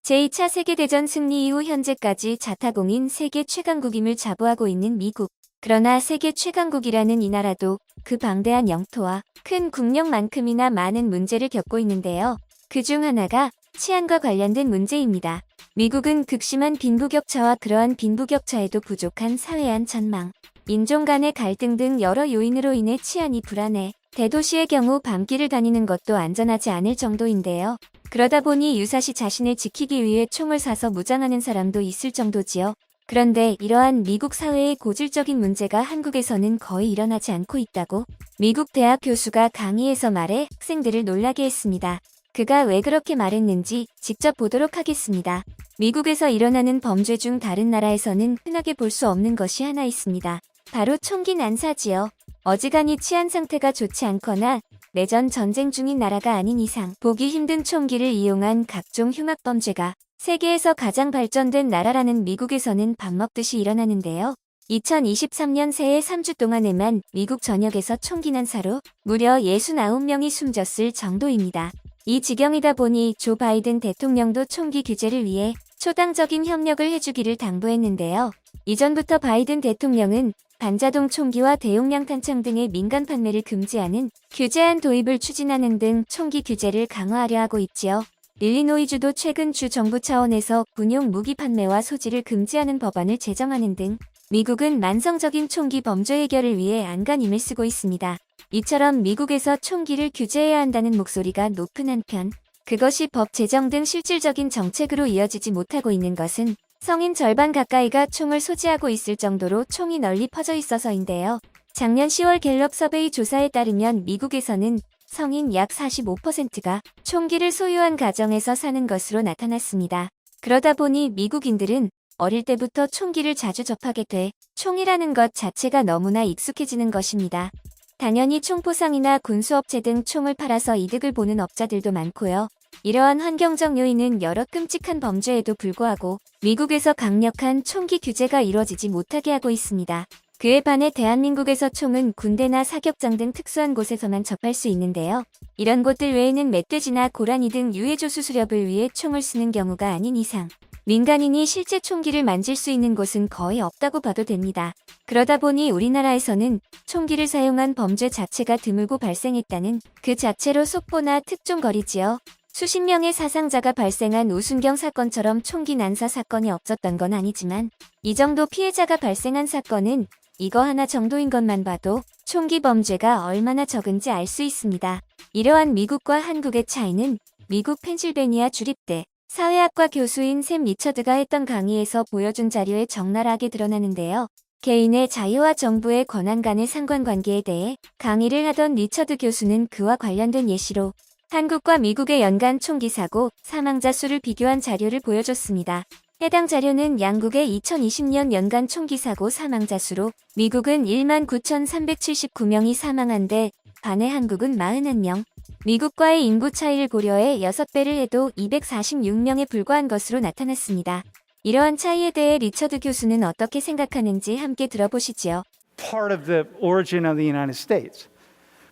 제2차 세계대전 승리 이후 현재까지 자타공인 세계 최강국임을 자부하고 있는 미국. 그러나 세계 최강국이라는 이 나라도 그 방대한 영토와 큰 국력만큼이나 많은 문제를 겪고 있는데요. 그중 하나가 치안과 관련된 문제입니다. 미국은 극심한 빈부격차와 그러한 빈부격차에도 부족한 사회안 전망, 인종 간의 갈등 등 여러 요인으로 인해 치안이 불안해 대도시의 경우 밤길을 다니는 것도 안전하지 않을 정도인데요. 그러다 보니 유사시 자신을 지키기 위해 총을 사서 무장하는 사람도 있을 정도지요. 그런데 이러한 미국 사회의 고질적인 문제가 한국에서는 거의 일어나지 않고 있다고 미국 대학 교수가 강의에서 말해 학생들을 놀라게 했습니다. 그가 왜 그렇게 말했는지 직접 보도록 하겠습니다. 미국에서 일어나는 범죄 중 다른 나라에서는 흔하게 볼 수 없는 것이 하나 있습니다. 바로 총기 난사지요. 어지간히 치안 상태가 좋지 않거나 내전 전쟁 중인 나라가 아닌 이상 보기 힘든 총기를 이용한 각종 흉악범죄가 세계에서 가장 발전된 나라라는 미국에서는 밥 먹듯이 일어나는데요. 2023년 새해 3주 동안에만 미국 전역에서 총기 난사로 무려 69명이 숨졌을 정도입니다. 이 지경이다 보니 조 바이든 대통령도 총기 규제를 위해 초당적인 협력을 해주기를 당부했는데요. 이전부터 바이든 대통령은 반자동 총기와 대용량 탄창 등의 민간 판매를 금지하는 규제안 도입을 추진하는 등 총기 규제를 강화하려 하고 있지요. 일리노이주도 최근 주 정부 차원에서 군용 무기 판매와 소지를 금지하는 법안을 제정하는 등 미국은 만성적인 총기 범죄 해결을 위해 안간힘을 쓰고 있습니다. 이처럼 미국에서 총기를 규제해야 한다는 목소리가 높은 한편 그것이 법 제정 등 실질적인 정책으로 이어지지 못하고 있는 것은 성인 절반 가까이가 총을 소지하고 있을 정도로 총이 널리 퍼져 있어서인데요. 작년 10월 갤럽 서베이 조사에 따르면 미국에서는 성인 약 45%가 총기를 소유한 가정에서 사는 것으로 나타났습니다. 그러다 보니 미국인들은 어릴 때부터 총기를 자주 접하게 돼 총이라는 것 자체가 너무나 익숙해지는 것입니다. 당연히 총포상이나 군수업체 등 총을 팔아서 이득을 보는 업자들도 많고요. 이러한 환경적 요인은 여러 끔찍한 범죄에도 불구하고 미국에서 강력한 총기 규제가 이루어지지 못하게 하고 있습니다. 그에 반해 대한민국에서 총은 군대나 사격장 등 특수한 곳에서만 접할 수 있는데요. 이런 곳들 외에는 멧돼지나 고라니 등 유해조수 수렵을 위해 총을 쓰는 경우가 아닌 이상 민간인이 실제 총기를 만질 수 있는 곳은 거의 없다고 봐도 됩니다. 그러다 보니 우리나라에서는 총기를 사용한 범죄 자체가 드물고 발생했다는 그 자체로 속보나 특종거리지요. 수십 명의 사상자가 발생한 우순경 사건처럼 총기 난사 사건이 없었던 건 아니지만 이 정도 피해자가 발생한 사건은 이거 하나 정도인 것만 봐도 총기 범죄가 얼마나 적은지 알 수 있습니다. 이러한 미국과 한국의 차이는 미국 펜실베니아 주립대 사회학과 교수인 샘 리처드가 했던 강의에서 보여준 자료에 적나라하게 드러나는데요. 개인의 자유와 정부의 권한 간의 상관관계에 대해 강의를 하던 리처드 교수는 그와 관련된 예시로 한국과 미국의 연간 총기 사고 사망자 수를 비교한 자료를 보여줬습니다. 해당 자료는 양국의 2020년 연간 총기 사고 사망자 수로 미국은 19,379명이 사망한 데 반해 한국은 41명, 미국과의 인구 차이를 고려해 6배를 해도 246명에 불과한 것으로 나타났습니다. 이러한 차이에 대해 리처드 교수는 어떻게 생각하는지 함께 들어보시지요. Part of the origin of the United States.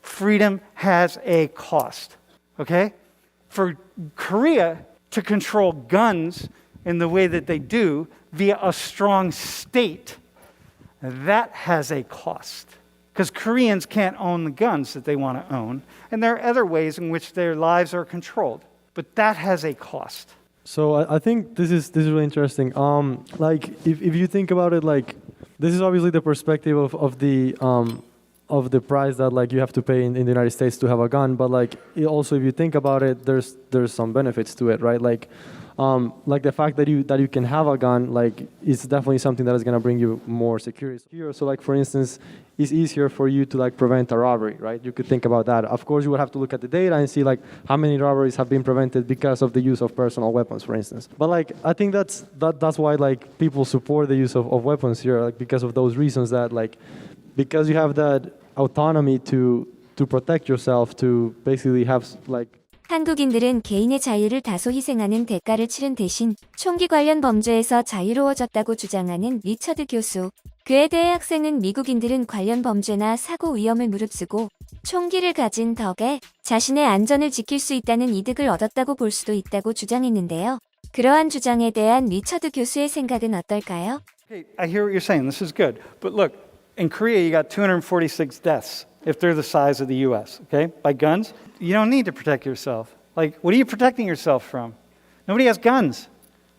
Freedom has a cost. Okay? For Korea to control guns in the way that they do via a strong state, that has a cost. Because Koreans can't own the guns that they want to own, and there are other ways in which their lives are controlled. But that has a cost. So I think this is really interesting. Like if you think about it, like this is obviously the perspective of the price that like you have to pay in the United States to have a gun, but like also if you think about it, there's some benefits to it, right? Like the fact that you can have a gun, like it's definitely something that is gonna bring you more security. So like for instance, it's easier for you to like prevent a robbery, right? You could think about that. Of course, you would have to look at the data and see like how many robberies have been prevented because of the use of personal weapons, for instance. But like I think that's why like people support the use of weapons here, like because of those reasons that like because you have that autonomy to protect yourself, to basically have like. 한국인들은 개인의 자유를 다소 희생하는 대가를 치른 대신 총기 관련 범죄에서 자유로워졌다고 주장하는 리처드 교수. 그에 대해 학생은 미국인들은 관련 범죄나 사고 위험을 무릅쓰고 총기를 가진 덕에 자신의 안전을 지킬 수 있다는 이득을 얻었다고 볼 수도 있다고 주장했는데요. 그러한 주장에 대한 리처드 교수의 생각은 어떨까요? Okay, I hear what you're saying. This is good. But look, in Korea, you got 246 deaths if they're the size of the U.S., okay, by guns. You don't need to protect yourself. Like, what are you protecting yourself from? Nobody has guns.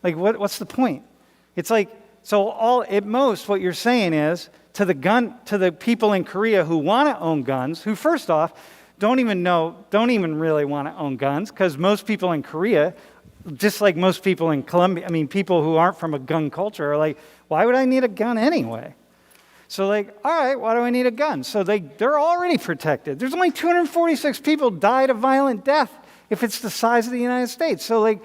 Like, what's the point? It's like, so all at most what you're saying is to the people in Korea who want to own guns, who first off don't even really want to own guns, because most people in Korea, just like most people in Colombia, I mean, people who aren't from a gun culture are like, why would I need a gun anyway? So like, all right, why do I need a gun? So they're already protected. There's only 246 people died a violent death if it's the size of the United States. So like,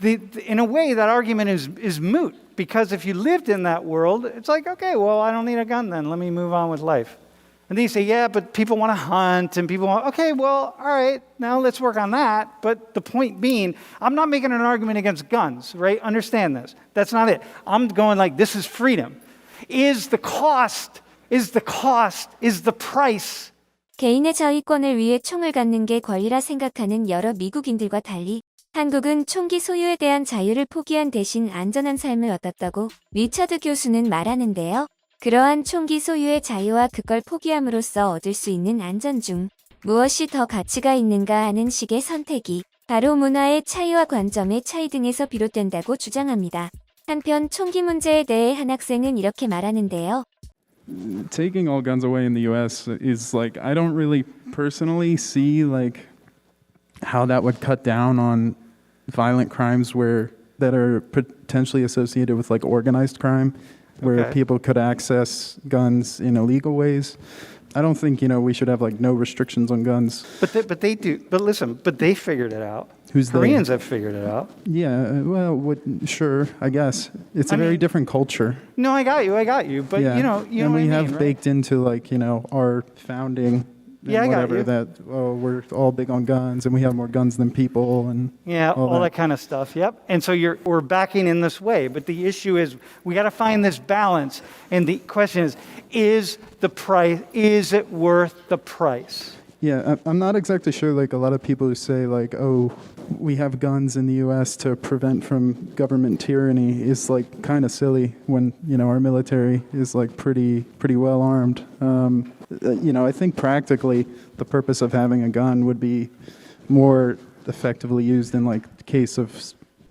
in a way, that argument is moot, because if you lived in that world, it's like, okay, well, I don't need a gun then. Let me move on with life. And then you say, yeah, but people want to hunt, and people want, okay, well, all right, now let's work on that. But the point being, I'm not making an argument against guns, right? Understand this. That's not it. I'm going like, this is freedom. Is the price. 개인의 자위권을 위해 총을 갖는 게 권리라 생각하는 여러 미국인들과 달리 한국은 총기 소유에 대한 자유를 포기한 대신 안전한 삶을 얻었다고 리처드 교수는 말하는데요. 그러한 총기 소유의 자유와 그걸 포기함으로써 얻을 수 있는 안전 중 무엇이 더 가치가 있는가 하는 식의 선택이 바로 문화의 차이와 관점의 차이 등에서 비롯된다고 주장합니다. 한편 총기 문제에 대해 한 학생은 이렇게 말하는데요. Taking all guns away in the U.S. is like, I don't really personally see like how that would cut down on violent crimes that are potentially associated with like organized crime, where Okay. people could access guns in illegal ways. I don't think, we should have like no restrictions on guns. But they do. But listen, but they figured it out. Who's they? Koreans have figured it out. Yeah, well, sure, I guess. It's a I very mean- different culture. No, I got you. But yeah. you know and what we I have mean, right? baked into like, our founding and Yeah, I got whatever you. that, we're all big on guns and we have more guns than people and Yeah, all that kind of stuff. Yep. And so we're backing in this way, but the issue is we got to find this balance. And the question is it worth the price? Yeah, I'm not exactly sure, like, a lot of people who say, like, oh, we have guns in the U.S. to prevent from government tyranny is, like, kind of silly when, our military is, like, pretty well armed. I think practically the purpose of having a gun would be more effectively used in, like, case of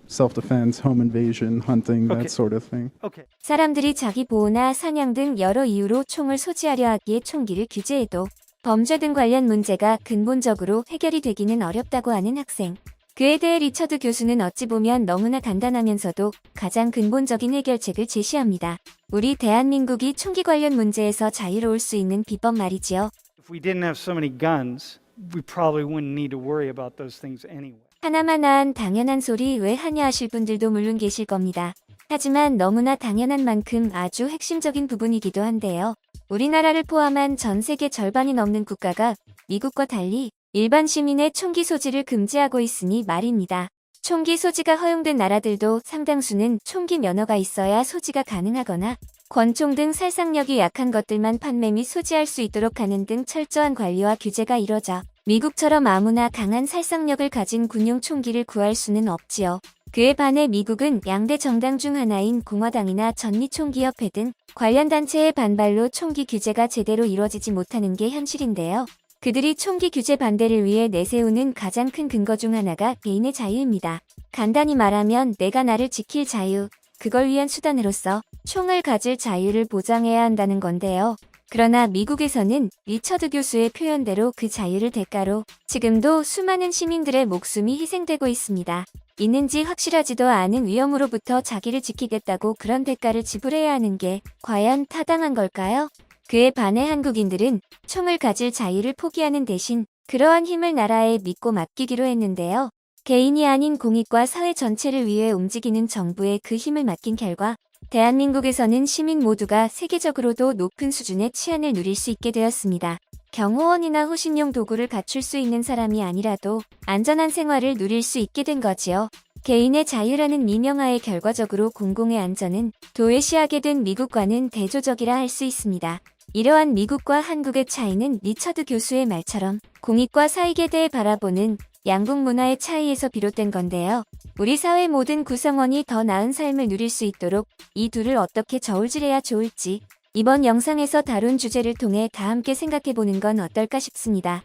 self-defense, home invasion, hunting, Okay. that sort of thing. Okay. 사람들이 자기 보호나 사냥 등 여러 이유로 총을 소지하려 하기에 총기를 규제해도 범죄 등 관련 문제가 근본적으로 해결이 되기는 어렵다고 하는 학생. 그에 대해 리처드 교수는 어찌 보면 너무나 간단하면서도 가장 근본적인 해결책을 제시합니다. 우리 대한민국이 총기 관련 문제에서 자유로울 수 있는 비법 말이지요. If we didn't have so many guns, we probably wouldn't need to worry about those things anyway. 하나만한 당연한 소리 왜 하냐 하실 분들도 물론 계실 겁니다. 하지만 너무나 당연한 만큼 아주 핵심적인 부분이기도 한데요. 우리나라를 포함한 전 세계 절반이 넘는 국가가 미국과 달리 일반 시민의 총기 소지를 금지하고 있으니 말입니다. 총기 소지가 허용된 나라들도 상당수는 총기 면허가 있어야 소지가 가능하거나 권총 등 살상력이 약한 것들만 판매 및 소지할 수 있도록 하는 등 철저한 관리와 규제가 이뤄져 미국처럼 아무나 강한 살상력을 가진 군용 총기를 구할 수는 없지요. 그에 반해 미국은 양대 정당 중 하나인 공화당이나 전미총기협회 등 관련 단체의 반발로 총기 규제가 제대로 이루어지지 못하는 게 현실인데요. 그들이 총기 규제 반대를 위해 내세우는 가장 큰 근거 중 하나가 개인의 자유입니다. 간단히 말하면 내가 나를 지킬 자유, 그걸 위한 수단으로서 총을 가질 자유를 보장해야 한다는 건데요. 그러나 미국에서는 리처드 교수의 표현대로 그 자유를 대가로 지금도 수많은 시민들의 목숨이 희생되고 있습니다. 있는지 확실하지도 않은 위험으로부터 자기를 지키겠다고 그런 대가를 지불해야 하는 게 과연 타당한 걸까요? 그에 반해 한국인들은 총을 가질 자유를 포기하는 대신 그러한 힘을 나라에 믿고 맡기기로 했는데요. 개인이 아닌 공익과 사회 전체를 위해 움직이는 정부에 그 힘을 맡긴 결과 대한민국에서는 시민 모두가 세계적으로도 높은 수준의 치안을 누릴 수 있게 되었습니다. 경호원이나 호신용 도구를 갖출 수 있는 사람이 아니라도 안전한 생활을 누릴 수 있게 된 거지요. 개인의 자유라는 미명하에 결과적으로 공공의 안전은 도외시하게 된 미국과는 대조적이라 할 수 있습니다. 이러한 미국과 한국의 차이는 리처드 교수의 말처럼 공익과 사익에 대해 바라보는 양국 문화의 차이에서 비롯된 건데요. 우리 사회 모든 구성원이 더 나은 삶을 누릴 수 있도록 이 둘을 어떻게 저울질해야 좋을지 이번 영상에서 다룬 주제를 통해 다 함께 생각해보는 건 어떨까 싶습니다.